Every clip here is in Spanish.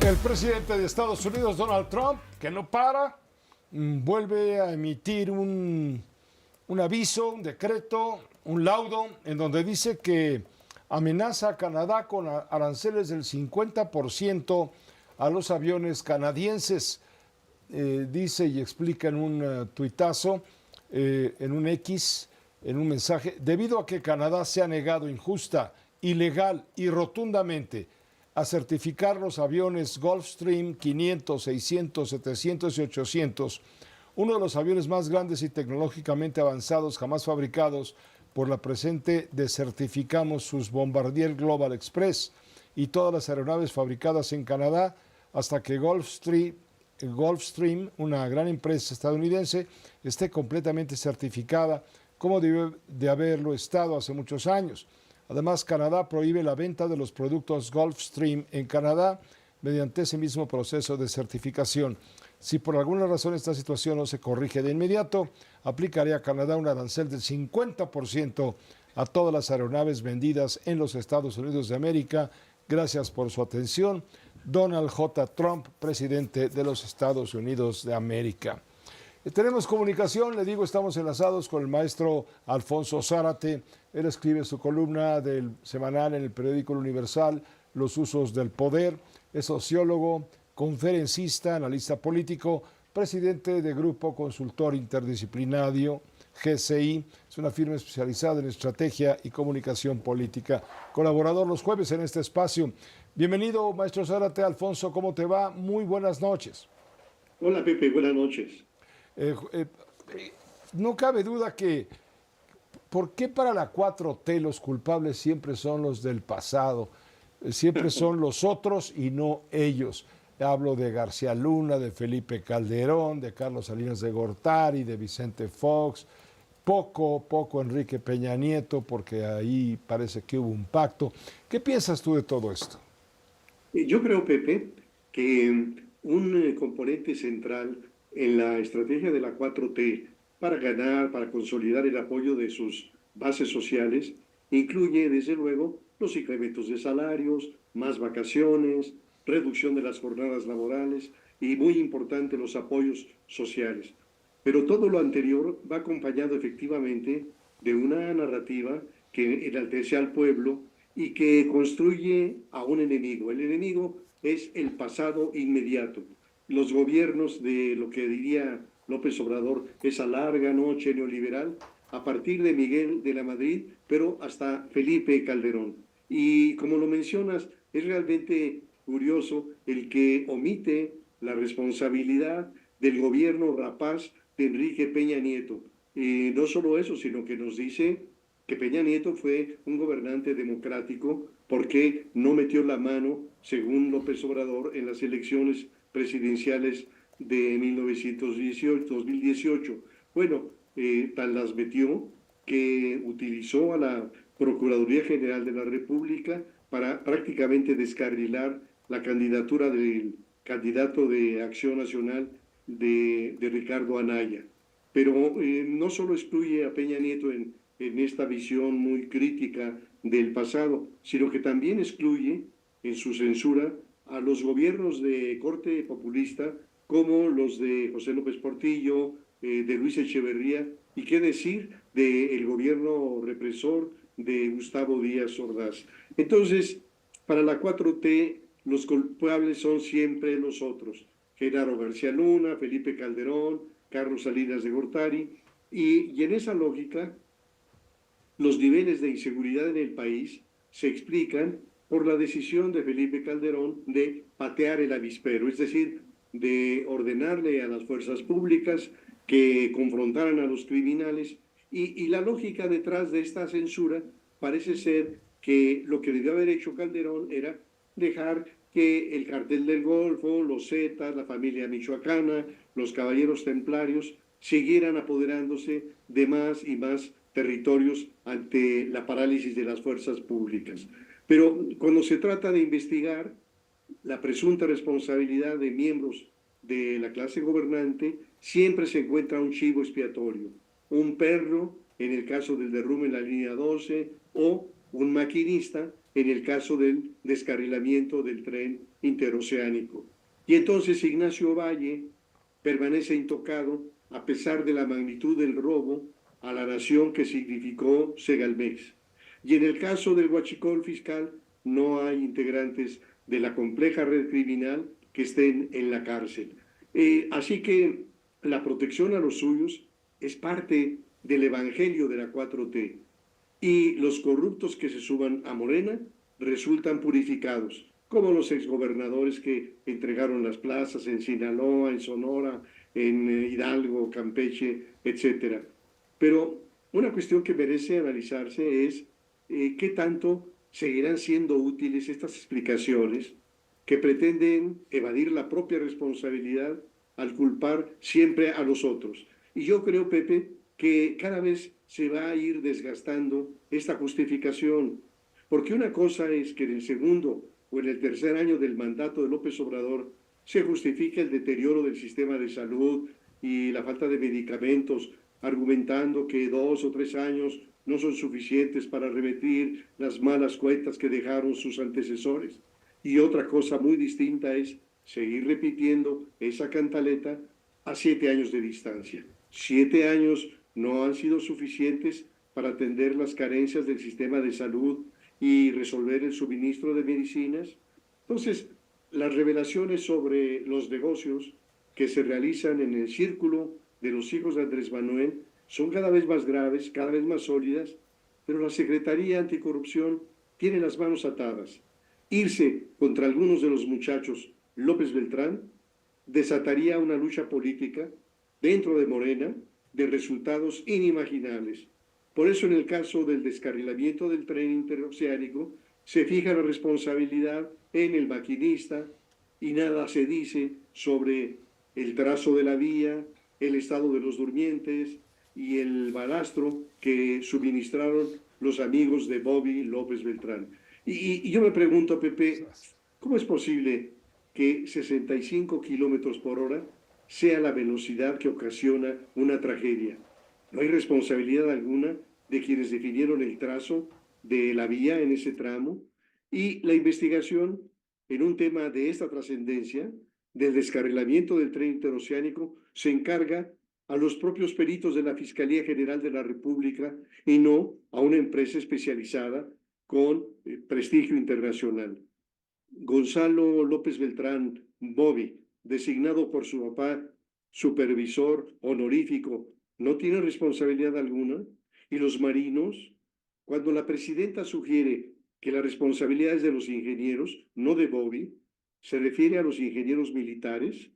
El presidente de Estados Unidos, Donald Trump, que no para, vuelve a emitir un aviso, un decreto, un laudo, en donde dice que amenaza a Canadá con aranceles del 50% a los aviones canadienses. Dice y explica en un tuitazo, en un X, en un mensaje, debido a que Canadá se ha negado injusta, ilegal y rotundamente a certificar los aviones Gulfstream 500, 600, 700 y 800, uno de los aviones más grandes y tecnológicamente avanzados jamás fabricados. Por la presente desertificamos sus Bombardier Global Express y todas las aeronaves fabricadas en Canadá hasta que Gulfstream, una gran empresa estadounidense, esté completamente certificada, como debe de haberlo estado hace muchos años. Además, Canadá prohíbe la venta de los productos Gulfstream en Canadá mediante ese mismo proceso de certificación. Si por alguna razón esta situación no se corrige de inmediato, aplicaría a Canadá un arancel del 50% a todas las aeronaves vendidas en los Estados Unidos de América. Gracias por su atención. Donald J. Trump, presidente de los Estados Unidos de América. Tenemos comunicación, le digo, estamos enlazados con el maestro Alfonso Zárate. Él escribe su columna del semanal en el periódico El Universal, Los usos del poder. Es sociólogo, conferencista, analista político, presidente de Grupo Consultor Interdisciplinario, GCI. Es una firma especializada en estrategia y comunicación política. Colaborador los jueves en este espacio. Bienvenido, maestro Zárate. Alfonso, ¿cómo te va? Muy buenas noches. Hola, Pepe, buenas noches. No cabe duda que, ¿por qué para la 4T los culpables siempre son los del pasado? Siempre son los otros y no ellos. Hablo de García Luna, de Felipe Calderón, de Carlos Salinas de Gortari, de Vicente Fox, poco Enrique Peña Nieto, porque ahí parece que hubo un pacto. ¿Qué piensas tú de todo esto? Yo creo, Pepe, que un componente central en la estrategia de la 4T para ganar, para consolidar el apoyo de sus bases sociales, incluye, desde luego, los incrementos de salarios, más vacaciones, reducción de las jornadas laborales y, muy importante, los apoyos sociales. Pero todo lo anterior va acompañado efectivamente de una narrativa que enaltece al pueblo y que construye a un enemigo. El enemigo es el pasado inmediato. Los gobiernos de lo que diría López Obrador, esa larga noche neoliberal, a partir de Miguel de la Madrid, pero hasta Felipe Calderón. Y como lo mencionas, es realmente curioso el que omite la responsabilidad del gobierno rapaz de Enrique Peña Nieto. No solo eso, sino que nos dice que Peña Nieto fue un gobernante democrático porque no metió la mano, según López Obrador, en las elecciones presidenciales de 2018. Bueno, tan las metió que utilizó a la Procuraduría General de la República para prácticamente descarrilar la candidatura del candidato de Acción Nacional de Ricardo Anaya. Pero no solo excluye a Peña Nieto en esta visión muy crítica del pasado, sino que también excluye en su censura a los gobiernos de corte populista como los de José López Portillo, de Luis Echeverría, y qué decir del gobierno represor de Gustavo Díaz Ordaz. Entonces, para la 4T, los culpables son siempre los otros. Genaro García Luna, Felipe Calderón, Carlos Salinas de Gortari, y en esa lógica, los niveles de inseguridad en el país se explican por la decisión de Felipe Calderón de patear el avispero, es decir, de ordenarle a las fuerzas públicas que confrontaran a los criminales. Y la lógica detrás de esta censura parece ser que lo que debió haber hecho Calderón era dejar que el cartel del Golfo, los Zetas, la familia michoacana, los caballeros templarios, siguieran apoderándose de más y más territorios ante la parálisis de las fuerzas públicas. Pero cuando se trata de investigar la presunta responsabilidad de miembros de la clase gobernante, siempre se encuentra un chivo expiatorio, un perro en el caso del derrumbe en la línea 12 o un maquinista en el caso del descarrilamiento del tren interoceánico. Y entonces Ignacio Valle permanece intocado a pesar de la magnitud del robo a la nación que significó Segalmex. Y en el caso del huachicol fiscal, no hay integrantes de la compleja red criminal que estén en la cárcel. Así que la protección a los suyos es parte del evangelio de la 4T. Y los corruptos que se suban a Morena resultan purificados, como los exgobernadores que entregaron las plazas en Sinaloa, en Sonora, en Hidalgo, Campeche, etc. Pero una cuestión que merece analizarse es qué tanto seguirán siendo útiles estas explicaciones que pretenden evadir la propia responsabilidad al culpar siempre a los otros. Y yo creo, Pepe, que cada vez se va a ir desgastando esta justificación, porque una cosa es que en el segundo o en el tercer año del mandato de López Obrador se justifica el deterioro del sistema de salud y la falta de medicamentos, argumentando que 2 o 3 años no son suficientes para revertir las malas cuentas que dejaron sus antecesores. Y otra cosa muy distinta es seguir repitiendo esa cantaleta a 7 años de distancia. 7 años no han sido suficientes para atender las carencias del sistema de salud y resolver el suministro de medicinas. Entonces, las revelaciones sobre los negocios que se realizan en el círculo de los hijos de Andrés Manuel son cada vez más graves, cada vez más sólidas, pero la Secretaría Anticorrupción tiene las manos atadas. Irse contra algunos de los muchachos López Beltrán desataría una lucha política dentro de Morena de resultados inimaginables. Por eso en el caso del descarrilamiento del tren interoceánico se fija la responsabilidad en el maquinista y nada se dice sobre el trazo de la vía, el estado de los durmientes y el balastro que suministraron los amigos de Bobby López Beltrán. Y yo me pregunto, Pepe, ¿cómo es posible que 65 kilómetros por hora sea la velocidad que ocasiona una tragedia? No hay responsabilidad alguna de quienes definieron el trazo de la vía en ese tramo, y la investigación en un tema de esta trascendencia, del descarrilamiento del tren interoceánico, se encarga a los propios peritos de la Fiscalía General de la República y no a una empresa especializada con prestigio internacional. Gonzalo López Beltrán, Bobby, designado por su papá supervisor honorífico, ¿no tiene responsabilidad alguna? ¿Y los marinos? Cuando la presidenta sugiere que la responsabilidad es de los ingenieros, no de Bobby, ¿se refiere a los ingenieros militares?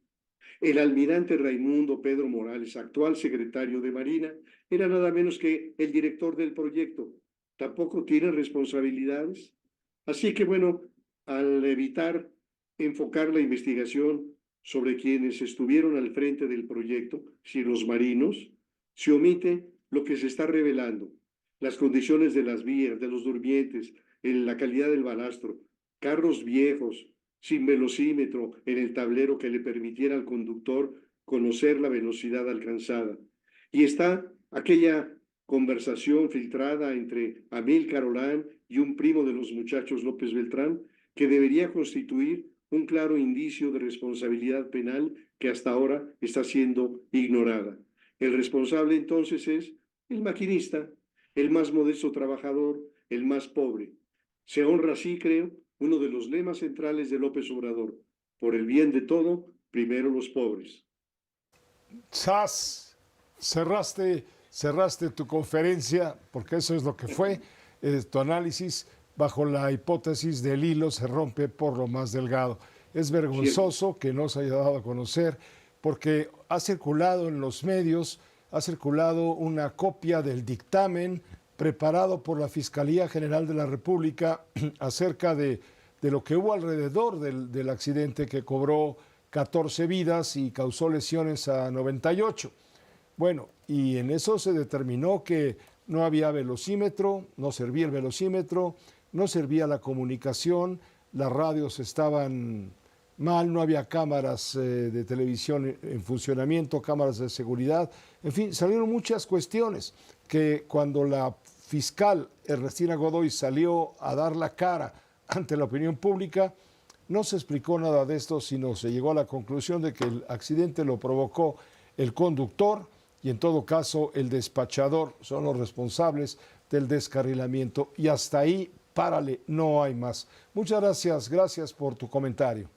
El almirante Raimundo Pedro Morales, actual secretario de Marina, era nada menos que el director del proyecto. ¿Tampoco tiene responsabilidades? Así que bueno, al evitar enfocar la investigación sobre quienes estuvieron al frente del proyecto, si los marinos, se omite lo que se está revelando: las condiciones de las vías, de los durmientes, en la calidad del balastro, carros viejos, sin velocímetro en el tablero que le permitiera al conductor conocer la velocidad alcanzada. Y está aquella conversación filtrada entre Amílcar Olán y un primo de los muchachos López Beltrán, que debería constituir un claro indicio de responsabilidad penal que hasta ahora está siendo ignorada. El responsable entonces es el maquinista, el más modesto trabajador, el más pobre. Se honra así, creo, uno de los lemas centrales de López Obrador: por el bien de todo, primero los pobres. ¡Sas! Cerraste tu conferencia, porque eso es lo que fue, tu análisis bajo la hipótesis del hilo se rompe por lo más delgado. Es vergonzoso que no se haya dado a conocer, porque ha circulado en los medios, ha circulado una copia del dictamen preparado por la Fiscalía General de la República acerca de lo que hubo alrededor del accidente que cobró 14 vidas y causó lesiones a 98. Bueno, y en eso se determinó que no había velocímetro, no servía el velocímetro, no servía la comunicación, las radios estaban mal, no había cámaras de televisión en funcionamiento, cámaras de seguridad, en fin, salieron muchas cuestiones que cuando la fiscal Ernestina Godoy salió a dar la cara ante la opinión pública, no se explicó nada de esto, sino se llegó a la conclusión de que el accidente lo provocó el conductor y en todo caso el despachador son los responsables del descarrilamiento. Y hasta ahí, párale, no hay más. Muchas gracias por tu comentario.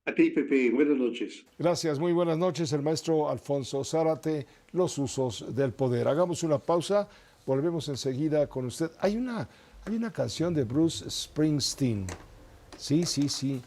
A ti, Pepe, buenas noches. Gracias, muy buenas noches, el maestro Alfonso Zárate, los usos del poder. Hagamos una pausa, volvemos enseguida con usted. Hay una canción de Bruce Springsteen. Sí.